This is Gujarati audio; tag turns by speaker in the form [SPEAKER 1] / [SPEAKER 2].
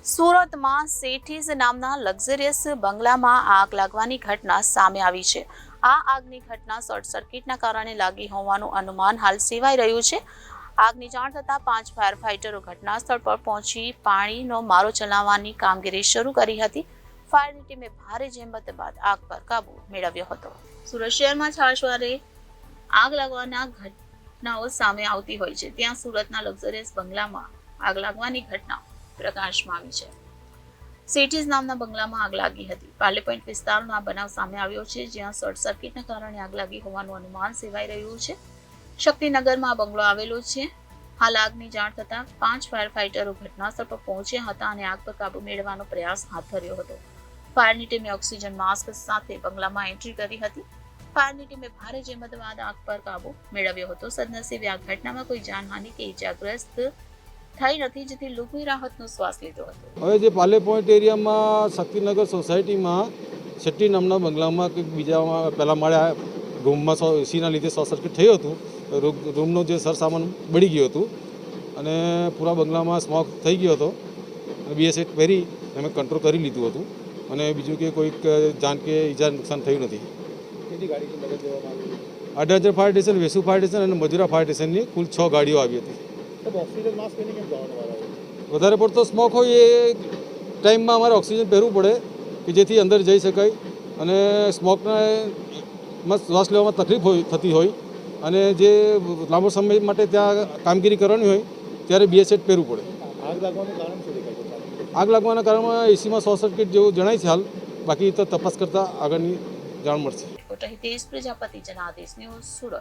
[SPEAKER 1] સુરતમાં સેઠીઝ નામના લક્ઝરિયસ બંગલામાં આગ લાગવાની ઘટના સામે આવી છે. આ આગની ઘટના શોર્ટ સર્કિટના કારણે લાગી હોવાનું અનુમાન હાલ સેવાઈ રહ્યું છે. આગની જાણ થતાં 5 ફાયર ફાઇટરો ઘટના સ્થળ પર પહોંચી પાણીનો મારો ચલાવવાની કામગીરી શરૂ કરી હતી. ફાયરની ટીમે ભારે જહેમત બાદ આગ પર કાબુ મેળવ્યો હતો. સુરત શહેરમાં છાશવારે આગ લાગવાના ઘટનાઓ સામે આવતી હોય છે, ત્યાં સુરતના લક્ઝરિયસ બંગલામાં આગ લાગવાની ઘટના પ્રકાશમાં આવી છે. સેઠીઝ નામના બંગલામાં આગ લાગી હતી. પાર્લે પોઈન્ટ વિસ્તારનો આ બનાવ સામે આવ્યો છે, જ્યાં શોર્ટ સર્કિટના કારણે આગ લાગી હોવાનું અનુમાન સેવાઈ રહ્યું છે. શક્તિનગરમાં આ બંગલો આવેલો છે. હાલ આગની જાણ થતાં 5 ફાયર ફાઇટરો ઘટનાસ્થળ પર પહોંચ્યા હતા અને આગ પર કાબુ મેળવવાનો પ્રયાસ હાથ ધર્યો હતો. ફાયરની ટીમે ઓક્સિજન માસ્ક સાથે બંગલામાં એન્ટ્રી કરી હતી. ફાયરની ટીમે ભારે જહેમત બાદ આગ પર કાબુ મેળવ્યો હતો. સદનસીબે આ ઘટનામાં કોઈ જાનહાનિ કે ઇજાગ્રસ્ત થઈ નથી, જેથી લોકોએ રાહતનો શ્વાસ લીધો હતો.
[SPEAKER 2] હવે જે પાર્લે પોઈન્ટ એરિયામાં શક્તિનગર સોસાયટીમાં શેટ્ટી નામના બંગલામાં કંઈક બીજામાં પહેલા માળે રૂમમાં એસીના લીધે શોર્ટ સર્કિટ થયું હતું. રૂમનો જે સરસામાન બળી ગયું હતું અને પૂરા બંગલામાં સ્મોક થઈ ગયો હતો. BS સેટ પહેરી અમે કંટ્રોલ કરી લીધું હતું અને બીજું કે કોઈક જાન કે ઈજા નુકસાન થયું નથી. 18 fire station, Vesu fire station અને મજુરા ફાયર સ્ટેશનની કુલ 6 ગાડીઓ આવી હતી. વધારે પડતો સ્મોક હોય એ ટાઈમમાં અમારે ઓક્સિજન પહેરવું પડે કે જેથી અંદર જઈ શકાય અને સ્મોકમાં શ્વાસ લેવામાં તકલીફ થતી હોય અને જે લાંબો સમય માટે ત્યાં કામગીરી કરવાની હોય ત્યારે BS સેટ પહેરવું પડે. આગ લાગવાના કારણમાં એસીમાં શોર્ટ સર્કિટ જેવું જણાય છે હાલ, બાકી તો તપાસ કરતાં આગળની જાણ મળશે.
[SPEAKER 1] હિતેશ પ્રજાપતિ, જનાદેશ ન્યૂઝ, સુરત.